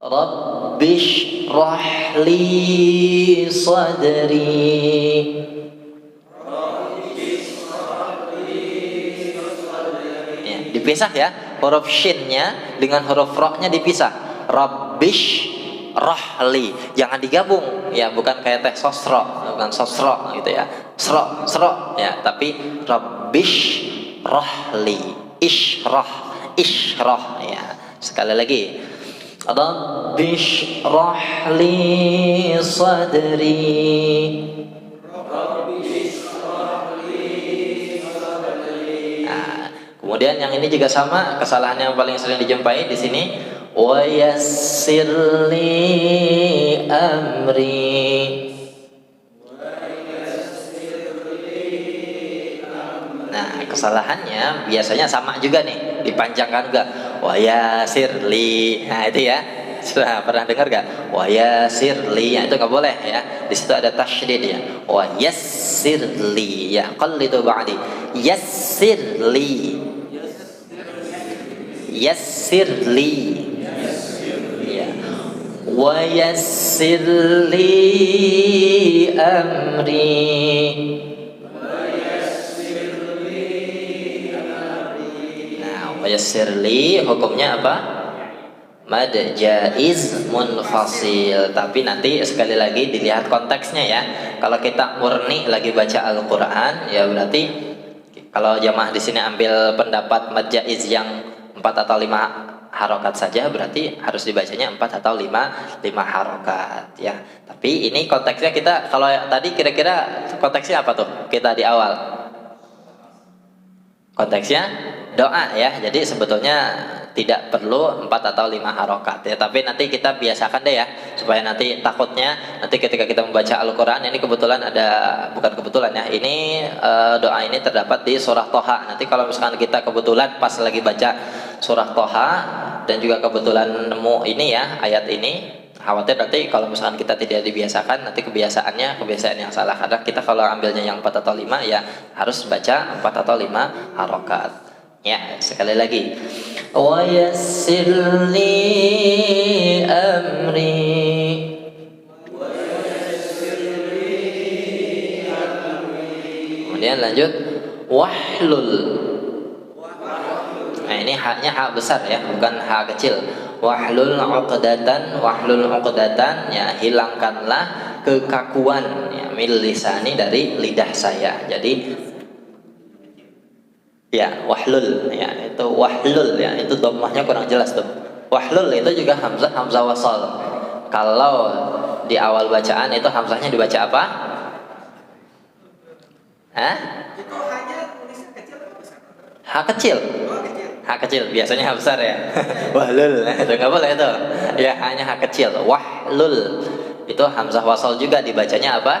Rabbish rahli sadri. Ya, dipisah ya, huruf shinnya dengan huruf ro-nya dipisah. Rabbish rahli, jangan digabung ya, bukan kayak teh sosro, bukan sosro gitu ya, sro ya, tapi rabbish rahli, ishrah ya. Sekali lagi, rabbish rahli sadri. Kemudian yang ini juga sama, kesalahan yang paling sering dijumpai di sini, wa yassir li amri. Nah, kesalahannya biasanya sama juga nih, dipanjangkan juga, wa yassir li. Nah, itu ya. Sudah pernah dengar gak? Wa yassir li. Nah, itu nggak boleh ya. Di situ ada tasydid ya. Wa yassir li ya. Qallidu ba'di. Yassir li. Yassir li ya. Wa yassir li amri. Nah, wa yassir li hukumnya apa? Mad jaiz munfasil. Tapi nanti sekali lagi dilihat konteksnya ya. Kalau kita murni lagi baca Al-Qur'an ya, berarti kalau jamaah di sini ambil pendapat mad jaiz yang 4 atau 5 harokat saja, berarti harus dibacanya 4 atau 5 harokat ya. Tapi ini konteksnya kita, kalau tadi kira-kira konteksnya apa tuh kita di awal? Konteksnya doa ya. Jadi sebetulnya tidak perlu 4 atau 5 harokat ya. Tapi nanti kita biasakan deh ya, supaya nanti takutnya nanti ketika kita membaca Al-Quran, ini kebetulan ada, bukan kebetulan ya, ini doa ini terdapat di surah Toha. Nanti kalau misalkan kita kebetulan pas lagi baca surah Toha dan juga kebetulan nemu ini ya, ayat ini, khawatir nanti kalau misalkan kita tidak dibiasakan, nanti kebiasaan yang salah. Karena kita kalau ambilnya yang 4 atau 5 ya harus baca 4 atau 5 harokat ya. Sekali lagi, wa yassir li amri. Kemudian lanjut, wahlul. Nah, ini haknya hak besar ya, bukan hak kecil. Wahlul uqdatan ya, hilangkanlah kekakuan ya, mil lisani, dari lidah saya. Jadi ya wahlul ya, itu wahlul ya, itu dhammahnya kurang jelas tuh. Wahlul itu juga hamzah wasal. Kalau di awal bacaan itu hamzahnya dibaca apa? Hah? Itu hanya tulisan kecil atau besar? Hak kecil. Hak kecil biasanya hak besar ya. Wahlul itu nggak boleh itu ya, hanya hak kecil. Wahlul itu hamzah wasal juga dibacanya apa?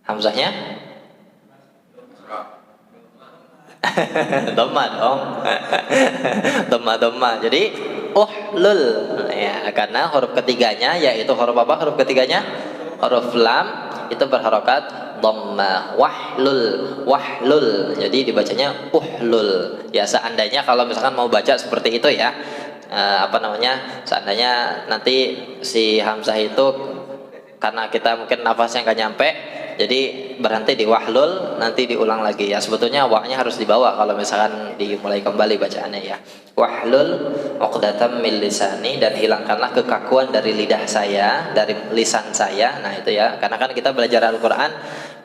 Hamzahnya dhamma dong. Dhamma. Jadi uhlul ya, karena huruf ketiganya yaitu huruf apa? Huruf ketiganya huruf lam itu berharokat dhamma. Wahlul jadi dibacanya uhlul ya. Seandainya kalau misalkan mau baca seperti itu ya, seandainya nanti si hamzah itu karena kita mungkin nafasnya nggak nyampe, jadi berhenti di wahlul, nanti diulang lagi ya. Sebetulnya wa-nya harus dibawa kalau misalkan dimulai kembali bacaannya ya. Wahlul uqdatam min lisani, dan hilangkanlah kekakuan dari lidah saya, dari lisan saya. Nah itu ya, karena kan kita belajar Al-Quran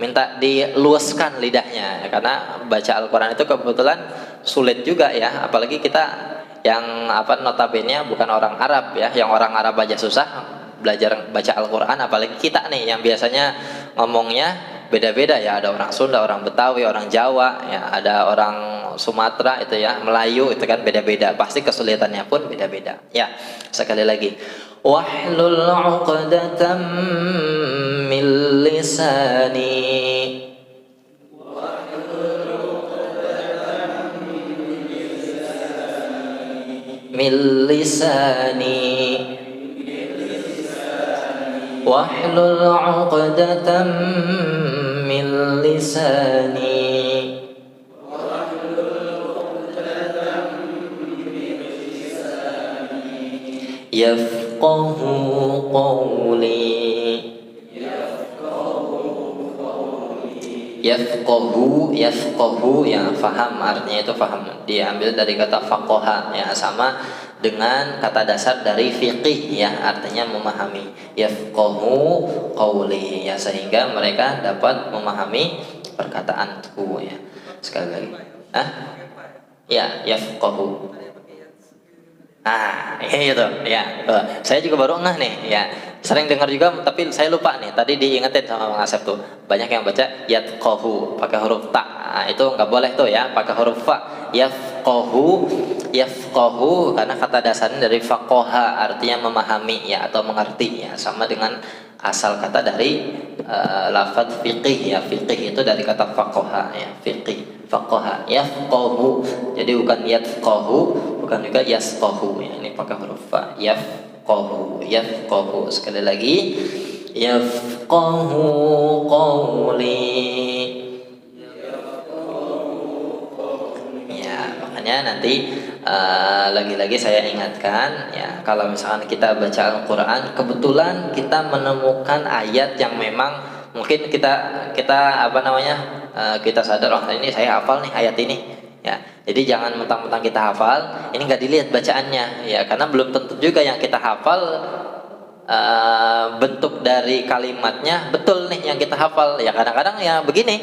minta diluaskan lidahnya, karena baca Al-Quran itu kebetulan sulit juga ya, apalagi kita yang notabene bukan orang Arab ya, yang orang Arab aja susah belajar baca Al-Quran, apalagi kita nih yang biasanya ngomongnya beda-beda ya, ada orang Sunda, orang Betawi, orang Jawa ya, ada orang Sumatera itu ya, Melayu itu kan beda-beda, pasti kesulitannya pun beda-beda ya. Sekali lagi, wahlul 'uqdatam min lisani. Min lisani. Wahlul 'uqdatam min lisani. yafqahu qawli. Yafqahu ya faham, artinya itu faham, diambil dari kata faqaha ya, sama dengan kata dasar dari fiqih ya, artinya memahami. Yafqahu qawli ya, sehingga mereka dapat memahami perkataanku ya. Sekali lagi, ya yafqahu. Itu ya. Saya juga baru ngeh nih ya. Sering dengar juga tapi saya lupa nih. Tadi diingetin sama Bang Asep tuh. Banyak yang baca yatqahu pakai huruf ta. Itu nggak boleh tuh ya, pakai huruf fa. Yafqahu karena kata dasarnya dari faqaha, artinya memahami ya atau mengerti ya, sama dengan asal kata dari lafaz fiqih ya. Fiqih itu dari kata faqaha ya, fiqih faqaha yafqahu. Jadi bukan yatqahu, bukan juga yasqahu ya, ini pakai huruf fa. Yafqahu. Sekali lagi, yafqahu qawli ya. Makanya nanti lagi-lagi saya ingatkan ya, kalau misalkan kita baca Al-Quran, kebetulan kita menemukan ayat yang memang mungkin kita kita sadar, oh ini saya hafal nih ayat ini ya. Jadi jangan mentang-mentang kita hafal, ini nggak dilihat bacaannya ya, karena belum tentu juga yang kita hafal bentuk dari kalimatnya betul nih yang kita hafal ya. Kadang-kadang ya begini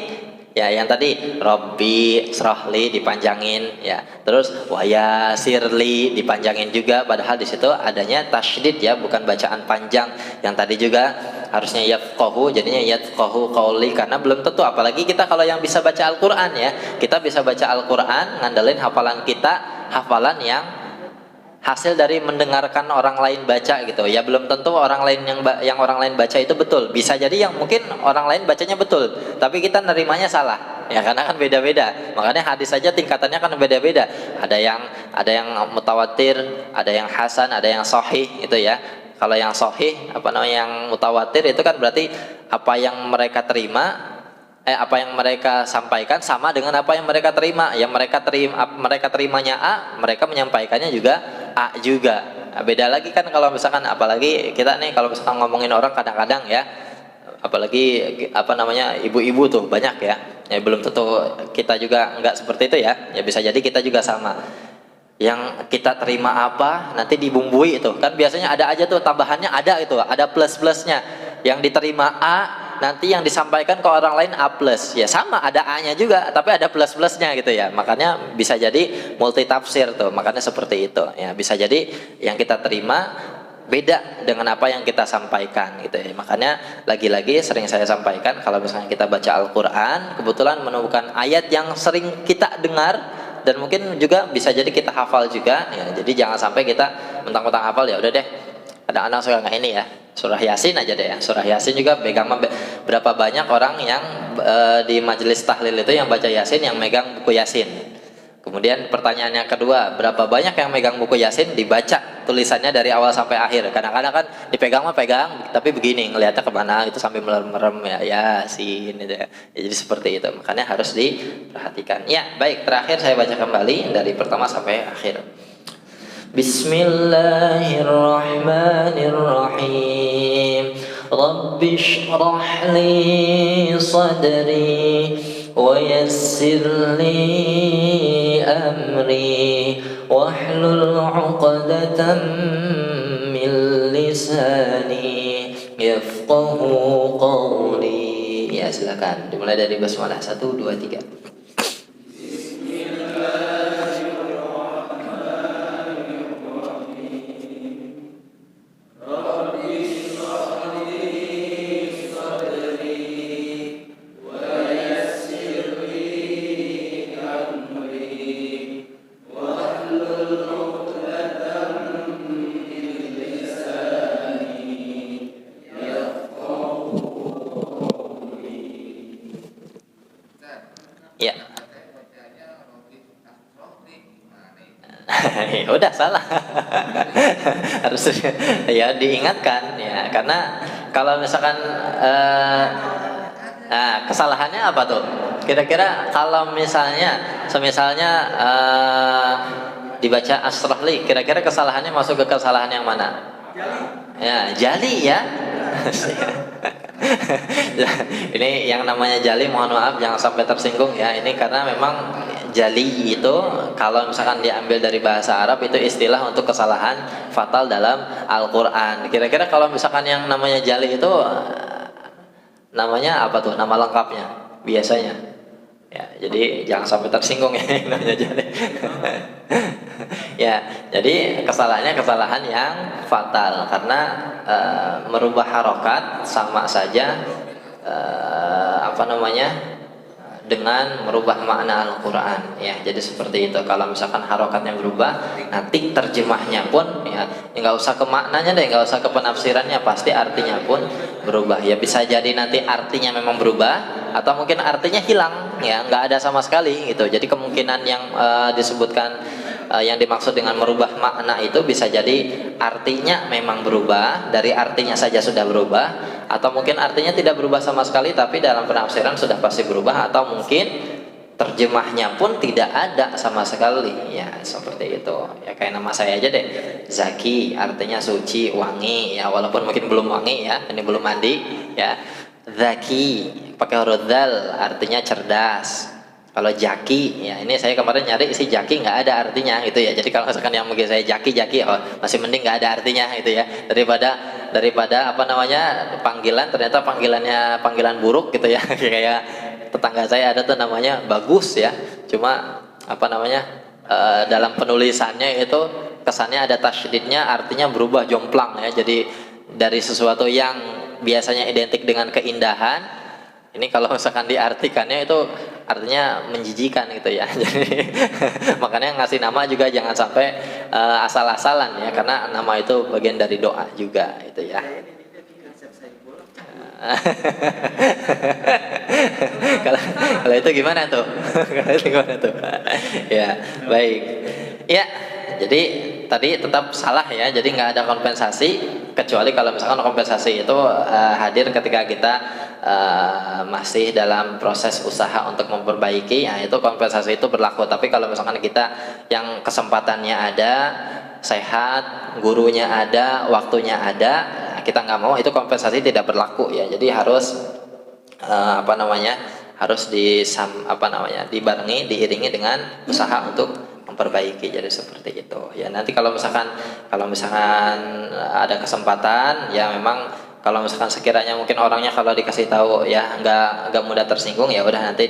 ya, yang tadi Robbi srohli dipanjangin ya, terus wayasirli dipanjangin juga, padahal di situ adanya tasydid ya, bukan bacaan panjang. Yang tadi juga harusnya yafqahu, jadinya yafqahu qauli, karena belum tentu. Apalagi kita kalau yang bisa baca Al-Quran ya, kita bisa baca Al-Quran ngandelin hafalan kita, hafalan yang hasil dari mendengarkan orang lain baca gitu ya. Belum tentu orang lain yang orang lain baca itu betul. Bisa jadi yang mungkin orang lain bacanya betul, tapi kita nerimanya salah ya, karena kan beda-beda. Makanya hadis saja tingkatannya kan beda-beda. Ada yang mutawatir, ada yang hasan, ada yang sahih itu ya. Kalau yang sahih yang mutawatir itu kan berarti apa yang mereka terima, apa yang mereka sampaikan sama dengan apa yang mereka terima. Yang mereka terimanya A, mereka menyampaikannya juga A juga. Beda lagi kan kalau misalkan, apalagi kita nih kalau misalkan ngomongin orang kadang-kadang ya, apalagi ibu-ibu tuh banyak ya. Ya belum tentu kita juga nggak seperti itu ya. Ya bisa jadi kita juga sama. Yang kita terima apa nanti dibumbui itu kan, biasanya ada aja tuh tambahannya, ada itu, ada plus-plusnya. Yang diterima A, nanti yang disampaikan ke orang lain A plus ya, sama ada A-nya juga tapi ada plus-plusnya gitu ya. Makanya bisa jadi multi tafsir tuh, makanya seperti itu ya. Bisa jadi yang kita terima beda dengan apa yang kita sampaikan gitu ya. Makanya lagi-lagi sering saya sampaikan, kalau misalnya kita baca Al-Quran kebetulan menemukan ayat yang sering kita dengar dan mungkin juga bisa jadi kita hafal juga ya. Jadi jangan sampai kita mentang-mentang hafal ya udah deh. Ada anak suka nggak ini ya, surah Yasin aja deh ya. Surah Yasin juga pegang. Berapa banyak orang yang di majelis tahlil itu yang baca Yasin, yang megang buku Yasin. Kemudian pertanyaannya kedua, berapa banyak yang megang buku Yasin dibaca tulisannya dari awal sampai akhir. Kadang-kadang kan dipegang pegang tapi begini ngelihatnya kemana itu sambil merem-merem ya, Yasin gitu ya. Jadi seperti itu, makanya harus diperhatikan ya. Baik, terakhir saya baca kembali dari pertama sampai akhir. Bismillahirrahmanirrahim. Rabbi shrah li sadri wa yassir li amri wahlul 'uqdatam min lisani yafqahu qawli. Ya silakan dimulai dari basmalah 1 2 3. Udah salah. Harus ya diingatkan ya, karena kalau misalkan kesalahannya apa tuh kira-kira, kalau misalnya dibaca asrahli. Kira-kira kesalahannya masuk ke kesalahan yang mana? Ya, jali ya. Ini yang namanya jali, mohon maaf jangan sampai tersinggung ya. Ini karena memang jali itu kalau misalkan diambil dari bahasa Arab itu istilah untuk kesalahan fatal dalam Al-Qur'an. Kira-kira kalau misalkan yang namanya jali itu namanya apa tuh? Nama lengkapnya biasanya. Ya, jadi jangan sampai tersinggung ya namanya jali. Ya, jadi kesalahannya kesalahan yang fatal karena merubah harokat sama saja dengan merubah makna Al-Quran ya. Jadi seperti itu. Kalau misalkan harokatnya berubah, nanti terjemahnya pun ya nggak usah ke maknanya deh, nggak usah ke penafsirannya, pasti artinya pun berubah ya. Bisa jadi nanti artinya memang berubah atau mungkin artinya hilang ya, nggak ada sama sekali gitu. Jadi kemungkinan yang disebutkan yang dimaksud dengan merubah makna itu bisa jadi artinya memang berubah, dari artinya saja sudah berubah, atau mungkin artinya tidak berubah sama sekali tapi dalam penafsiran sudah pasti berubah, atau mungkin terjemahnya pun tidak ada sama sekali ya, seperti itu ya. Kayak nama saya aja deh, Zaki artinya suci, wangi ya, walaupun mungkin belum wangi ya, ini belum mandi ya. Zaki pakai huruf dzal artinya cerdas. Kalau jaki ya, ini saya kemarin nyari si jaki nggak ada artinya gitu ya. Jadi kalau misalkan yang mungkin saya jaki oh masih mending nggak ada artinya gitu ya, daripada panggilan ternyata panggilan buruk gitu ya. Kayak tetangga saya ada tuh namanya Bagus ya, cuma dalam penulisannya itu kesannya ada tasydidnya, artinya berubah jomplang ya. Jadi dari sesuatu yang biasanya identik dengan keindahan, ini kalau misalkan diartikannya itu artinya menjijikan gitu ya. Jadi makanya ngasih nama juga jangan sampai asal-asalan ya, karena nama itu bagian dari doa juga itu ya. Kalau itu gimana tuh? Kalau itu gimana tuh? Ya, baik. Ya, jadi tadi tetap salah ya. Jadi nggak ada kompensasi, kecuali kalau misalkan kompensasi itu hadir ketika kita masih dalam proses usaha untuk memperbaiki, ya itu kompensasi itu berlaku. Tapi kalau misalkan kita yang kesempatannya ada, sehat, gurunya ada, waktunya ada, kita nggak mau, itu kompensasi tidak berlaku ya. Jadi harus harus dibarengi, diiringi dengan usaha untuk memperbaiki. Jadi seperti itu ya. Nanti kalau misalkan ada kesempatan ya, memang kalau misalkan sekiranya mungkin orangnya kalau dikasih tahu ya nggak mudah tersinggung, ya udah nanti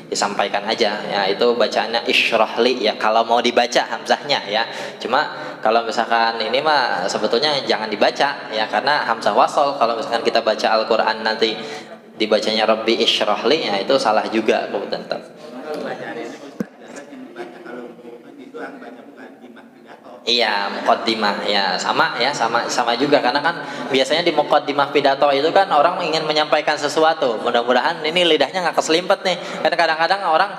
disampaikan aja ya. Itu bacaannya isyrahli ya kalau mau dibaca hamzahnya ya. Cuma kalau misalkan ini mah sebetulnya jangan dibaca ya, karena hamzah wasol. Kalau misalkan kita baca Al-Qur'an nanti dibacanya Rabbi isyrahli ya, itu salah juga tetap. Iya, muqaddimah ya, sama juga, karena kan biasanya di muqaddimah pidato itu kan orang ingin menyampaikan sesuatu. Mudah-mudahan ini lidahnya nggak keselimpet nih. Karena kadang-kadang orang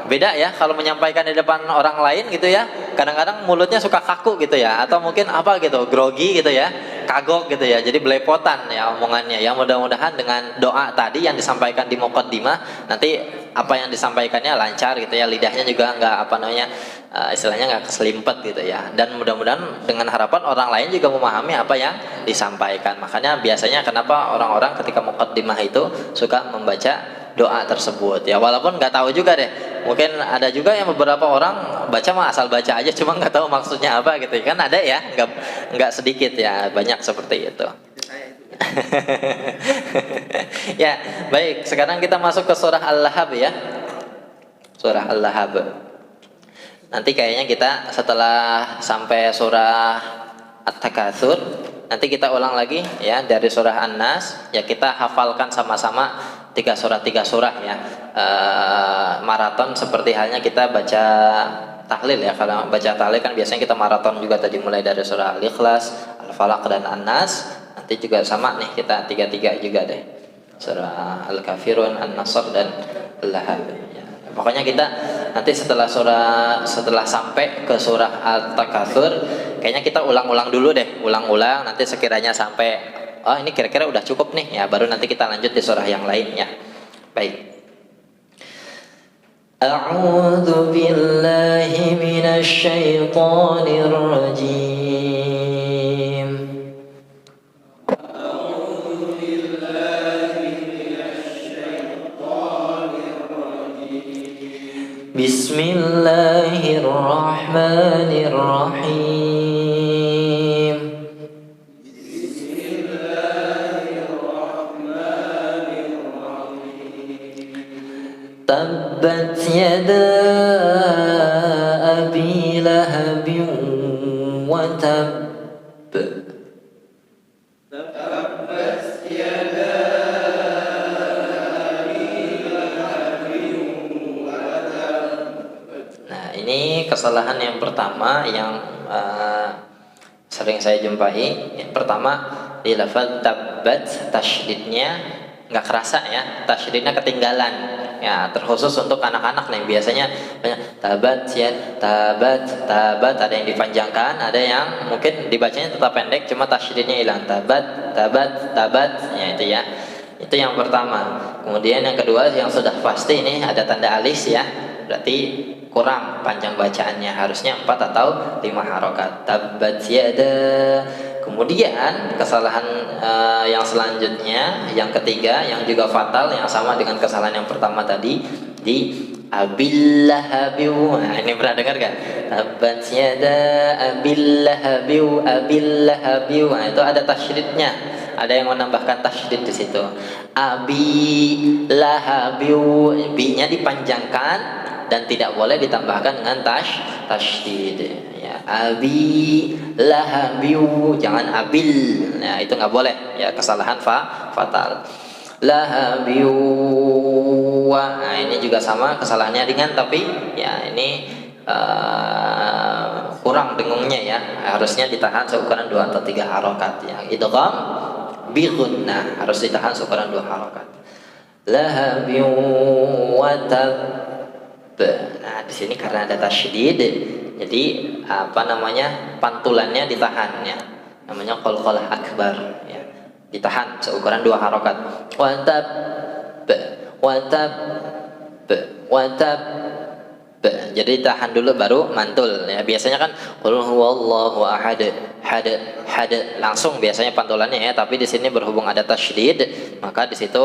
beda ya kalau menyampaikan di depan orang lain gitu ya. Kadang-kadang mulutnya suka kaku gitu ya, atau mungkin grogi gitu ya, kagok gitu ya. Jadi belepotan ya omongannya. Ya mudah-mudahan dengan doa tadi yang disampaikan di muqaddimah, nanti apa yang disampaikannya lancar gitu ya, lidahnya juga nggak istilahnya nggak keselimpet gitu ya. Dan mudah-mudahan dengan harapan orang lain juga memahami apa yang disampaikan. Makanya biasanya kenapa orang-orang ketika muqaddimah itu suka membaca doa tersebut ya, walaupun nggak tahu juga deh, mungkin ada juga yang beberapa orang baca mah asal baca aja, cuma nggak tahu maksudnya apa gitu kan, ada ya, nggak sedikit ya, banyak seperti itu. Ya baik, sekarang kita masuk ke surah Al-Lahab ya. Surah Al-Lahab, nanti kayaknya kita setelah sampai surah At-Takatsur, nanti kita ulang lagi ya dari surah An-Nas ya. Kita hafalkan sama-sama 3 surah ya, maraton seperti halnya kita baca tahlil ya. Kalau baca tahlil kan biasanya kita maraton juga, tadi mulai dari surah Al-Ikhlas, Al-Falaq dan An-Nas. Nanti juga sama nih, kita 3 juga deh, surah Al-Kafirun, An-Nasr dan Al-Lahab ya. Pokoknya kita nanti setelah sampai ke surah At-Takatsur, kayaknya kita ulang-ulang dulu deh, nanti sekiranya sampai ini kira-kira udah cukup nih ya, baru nanti kita lanjut di surah yang lainnya. Baik. A'udzu billahi minasy syaithanir rajim. Bismillahirrahmanirrahim. Tabbat yada abi lahabin wa tab. Nah, ini kesalahan yang pertama yang sering saya jumpai. Yang pertama, di lafaz tabbat tasydidnya nggak kerasa ya, tasydidnya ketinggalan. Ya, terkhusus untuk anak-anak nih biasanya banyak tabat ya, tabat, tabat, ada yang dipanjangkan, ada yang mungkin dibacanya tetap pendek cuma tasydidnya hilang. Tabat, tabat, tabat, ya itu ya. Itu yang pertama. Kemudian yang kedua yang sudah pasti ini ada tanda alis ya. Berarti kurang panjang bacaannya, harusnya 4 atau 5 harokat. Tabbat yada. Kemudian kesalahan yang selanjutnya, yang ketiga yang juga fatal, yang sama dengan kesalahan yang pertama tadi, di abillahabiu. Nah, ini pernah dengar kan? Tabbat yada abillahabiu, abillahabiu. Nah, itu ada tasydidnya. Ada yang menambahkan tasydid di situ. Abi lahabiu, bi-nya dipanjangkan dan tidak boleh ditambahkan dengan tasydid. Ya, abi lahabiu, jangan abil. Nah, itu nggak boleh. Ya, kesalahan fatal. Lahabiu. Nah, ini juga sama kesalahannya ringan tapi ya ini kurang dengungnya ya. Harusnya ditahan seukuran 2 atau 3 harokat ya. Idgham bi gunnah harus ditahan seukuran 2 harokat. Lahabiu wa tab. Nah, di sini karena ada tasydid, jadi apa namanya, pantulannya ditahan ya. Namanya qalqalah akbar ya. Ditahan seukuran 2 harokat. Watab, watab, watab. Jadi tahan dulu baru mantul ya. Biasanya kan qul huwallahu ahad, had, had, langsung biasanya pantulannya ya. Tapi di sini berhubung ada tasydid, maka di situ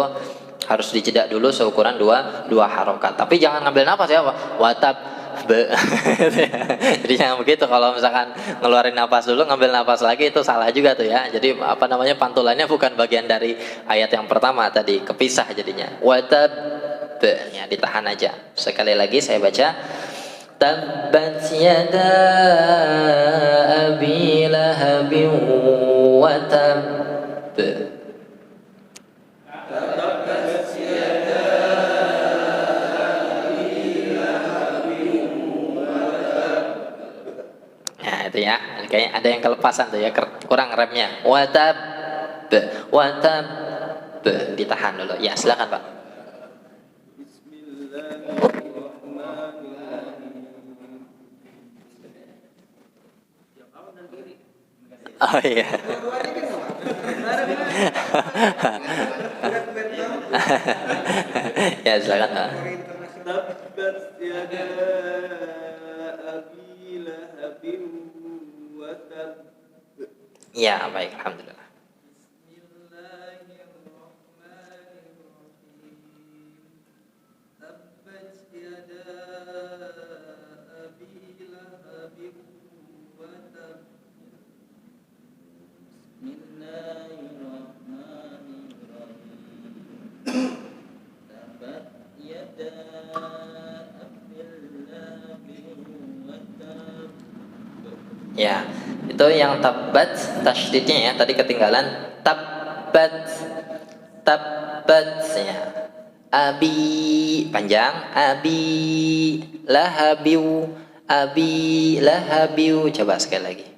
harus dijeda dulu seukuran 2 harokat. Tapi jangan ngambil nafas ya, watab be. Jadi jangan begitu. Kalau misalkan ngeluarin nafas dulu ngambil nafas lagi itu salah juga tuh ya. Jadi apa namanya, pantulannya bukan bagian dari ayat yang pertama tadi, kepisah jadinya. Watab be, ya ditahan aja. Sekali lagi saya baca. Tabbat yada abi lahabin wa tab. Itu ya, kayaknya ada yang kelepasan tuh ya, kurang remnya. Watab, watab, ditahan dulu. Ya, silakan Pak. Oh iya. Ya, silakan Pak. Ya, baik, alhamdulillah. Ya, itu yang tabbat tasydidnya ya, tadi ketinggalan. Tabbat, tabbat ya. Abi panjang, abi lahabiu, abi lahabiu. Coba sekali lagi.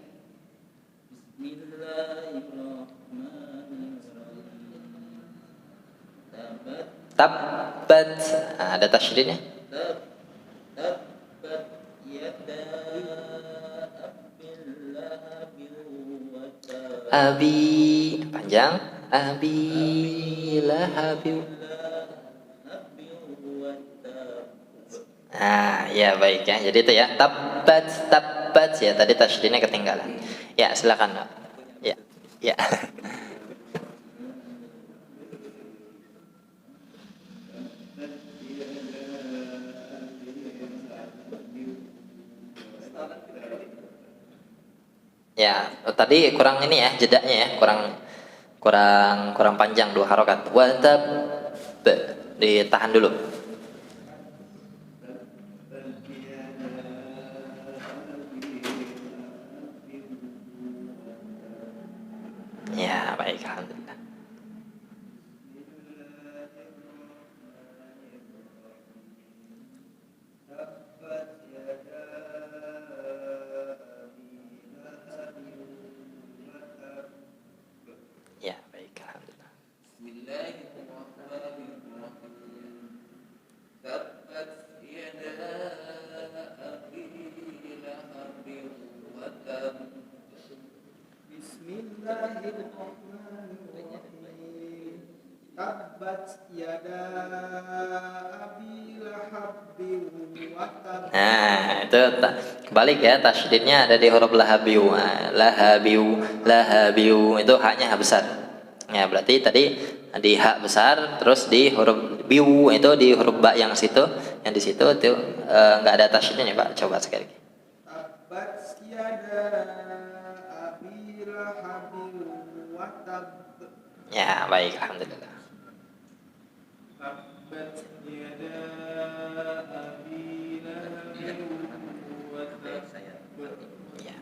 Tabbat, nah, ada tasydidnya. Abi panjang, abi lahabiu. Nah, ya baik ya. Jadi itu ya, tabbat tabbat ya. Tadi tasydidnya ketinggalan. Ya, silakan, Pak. Ya. Ya. Ya, tadi kurang ini ya, jedanya ya, kurang kurang kurang panjang dua harokat. Wa tab ditahan dulu. Ya, baik, alhamdulillah. Ya, baik, alhamdulillah. Bismillahirrahmanirrahim. Tabbat yada abi lahabin wa tab. Bismillahirrahmanirrahim. Tabbat yada abi lahabin wa tab. Nah, itu kebalik ya, tasydidnya ada di huruf lahabiu. Nah, lahabiu, lahabiu itu haknya hak besar. Ya, berarti tadi di hak besar, terus di huruf biu itu di huruf ba yang situ, yang di situ itu nggak ada tasydidnya Pak. Coba sekali lagi. Tabbat yada abi lahabin wa tab. Ya, baik, alhamdulillah. Tabbat yada abi lahabin wa tab. Ya.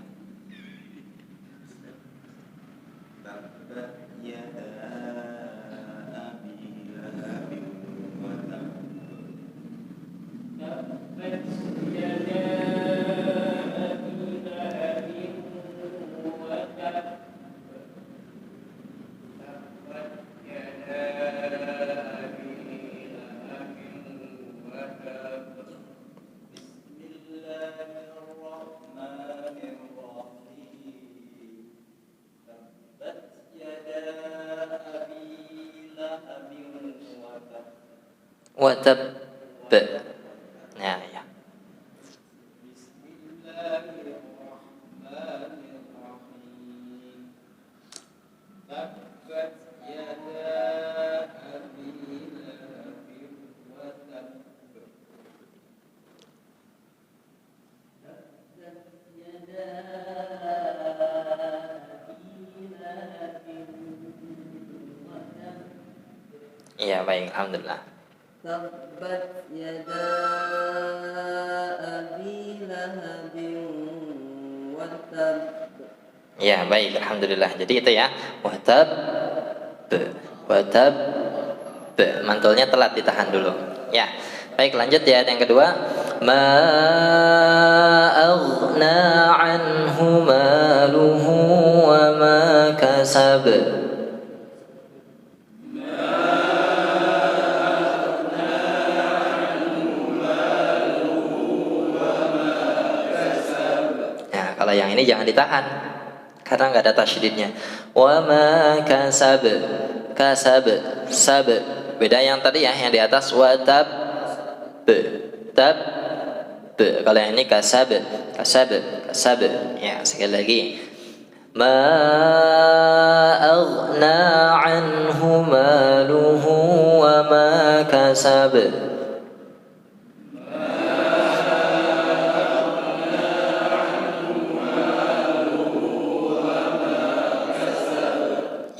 Tabbat yada abi lahabin wa tab. Tabbat yada abi lahabin wa tab. Tabbat yada abi lahabin wa tab. Bismillahirrahmanirrahim. Tabbat yada abi lahabin wa tab. Wa tab. Ya, ya. Bismillahirrahmanirrahim. Tabbat yada abi lahabin wa tab. Tabbat yada abi lahabin wa tab. Iya, baik, alhamdulillah. Tabbat yada abi lahabin wa tab. Ya, baik, alhamdulillah. Jadi itu ya, watab, watab, mantulnya telat, ditahan dulu. Ya, baik, lanjut ya yang kedua. Ma aghna anhu maluhu wa ma kasab. Ya, kalau yang ini jangan ditahan karena nggak ada tasydidnya. Wa ma kasab, kasab, sab. Beda yang tadi ya, yang di atas wa tab, tab, kalau yang ini kasab, kasab, kasab. Ya, sekali lagi. Ma aghna anhu maluhu wa ma kasab.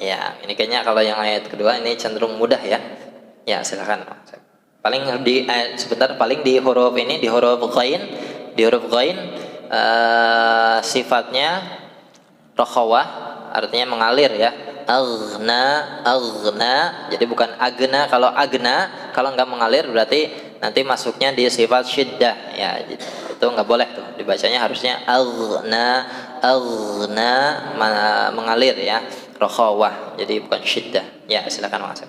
Ya, ini kayaknya kalau yang ayat kedua ini cenderung mudah ya. Ya, silakan. Paling di sebentar, paling di huruf ini, di huruf ghain, sifatnya rokhawah, artinya mengalir ya. Aghna, aghna, jadi bukan agna. Kalau agna, kalau nggak mengalir berarti nanti masuknya di sifat syiddah ya. Itu nggak boleh tuh, dibacanya harusnya aghna, aghna, mengalir ya. Rokhawah, jadi bukan syiddah. Ya, silakan Mas.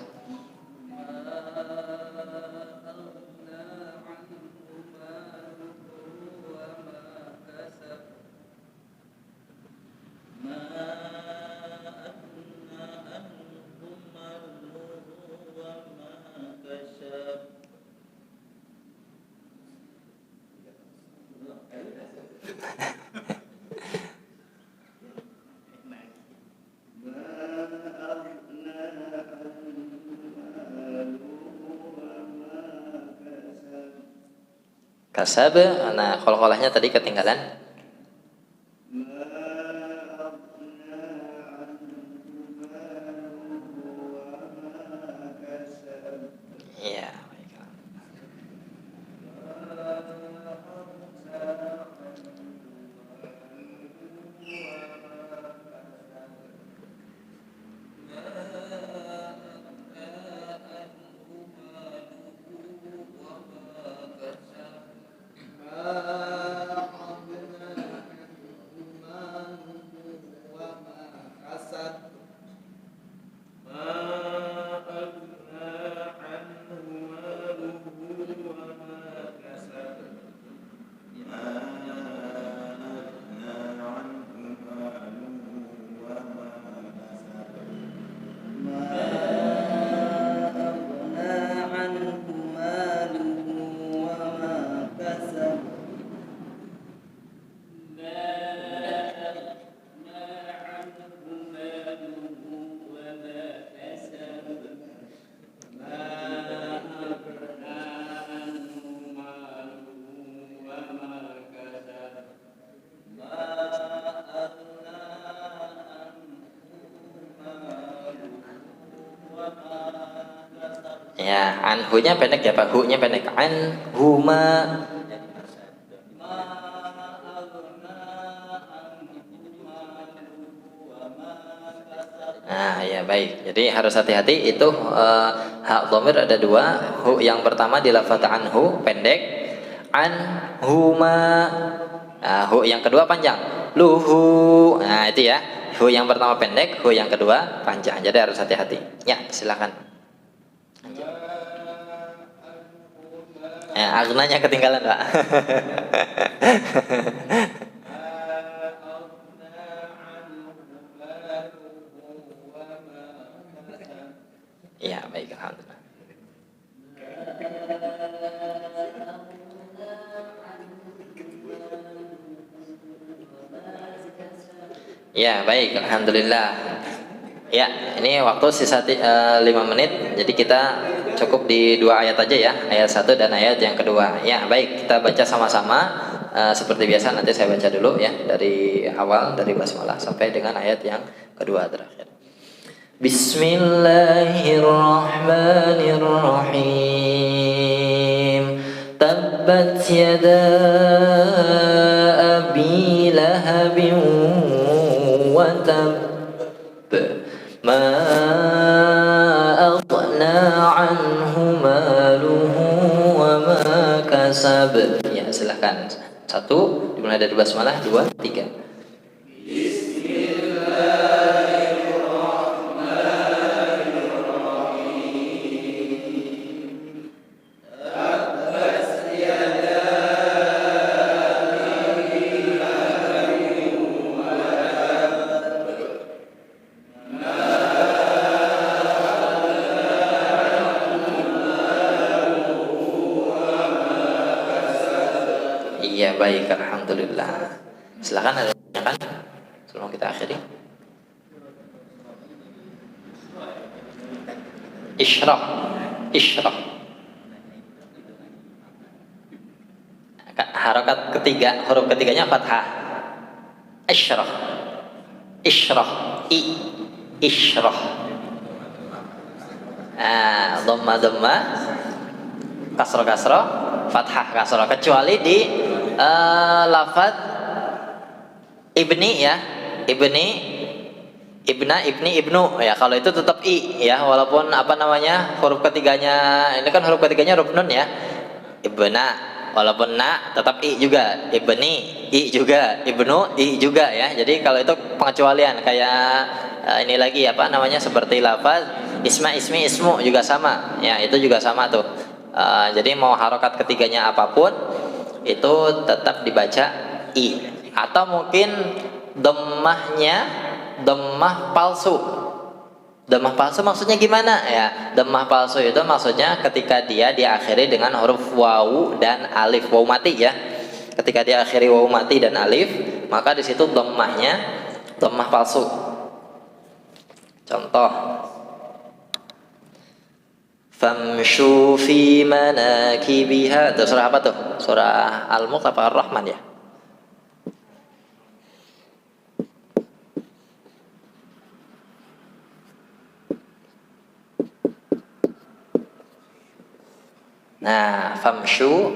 kasab. Nah, qalqalahnya tadi ketinggalan. Iya, baiklah. Ya, anhunya pendek ya Pak, hu-nya pendek. Anhuma. Nah, ya baik. Jadi harus hati-hati itu hak dhamir ada dua. Hu yang pertama di lafaz anhu pendek. Anhuma. Nah, hu yang kedua panjang. Luhu. Nah, itu ya. Hu yang pertama pendek, hu yang kedua panjang. Jadi harus hati-hati. Ya, silakan. Ya, agnanya ketinggalan, Pak. Ya, baik, alhamdulillah. Ya, baik, alhamdulillah. Ya, ini waktu sisa 5 menit. Jadi kita cukup di 2 ayat aja ya, ayat 1 dan ayat yang kedua. Ya, baik, kita baca sama-sama. Seperti biasa nanti saya baca dulu ya dari awal, dari basmalah sampai dengan ayat yang kedua terakhir. Bismillahirrahmanirrahim. Tabbat yada abi lahabin wa tab. Ma aghna anhu maluhu wa ma kasab. Ya, silakan. 1 dimulai dari basmalah, 2, 3. Iya, baik, alhamdulillah. Silakan, ada yang kan sebelum kita akhiri. Isyrah. Harokat ketiga, huruf ketiganya fathah. Isyrah. Isyrah. Dhamma, kasroh, fathah, kasroh, kecuali di lafaz ibni ya, ibna, ibnu ya. Kalau itu tetap i ya, walaupun huruf ketiganya ini kan huruf ketiganya huruf nun ya. Ibna, walaupun na tetap i juga. Ibni i juga, ibnu i juga ya. Jadi kalau itu pengecualian kayak ini lagi seperti lafaz ismu juga sama ya, itu juga sama tuh. Jadi mau harokat ketiganya apapun itu tetap dibaca i, atau mungkin dhammah palsu. Dhammah palsu maksudnya gimana ya? Dhammah palsu itu maksudnya ketika dia diakhiri dengan huruf wawu dan alif, wawu mati ya. Ketika dia akhiri wawu mati dan alif, maka di situ dhammahnya dhammah palsu. Contoh, famshu fi manakibiha. Itu surah apa tuh? Surah Al-Mulk apa Ar-Rahman ya? Nah, famshu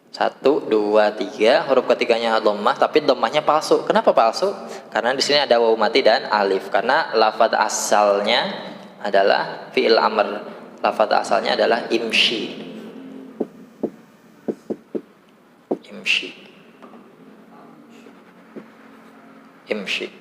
1, 2, 3, huruf ketiganya dhammah, tapi dhammahnya palsu. Kenapa palsu? Karena di sini ada wawu mati dan alif. Karena lafadz asalnya adalah fi'il amr. Lafadz asalnya adalah imshi. Imshi. Imshi.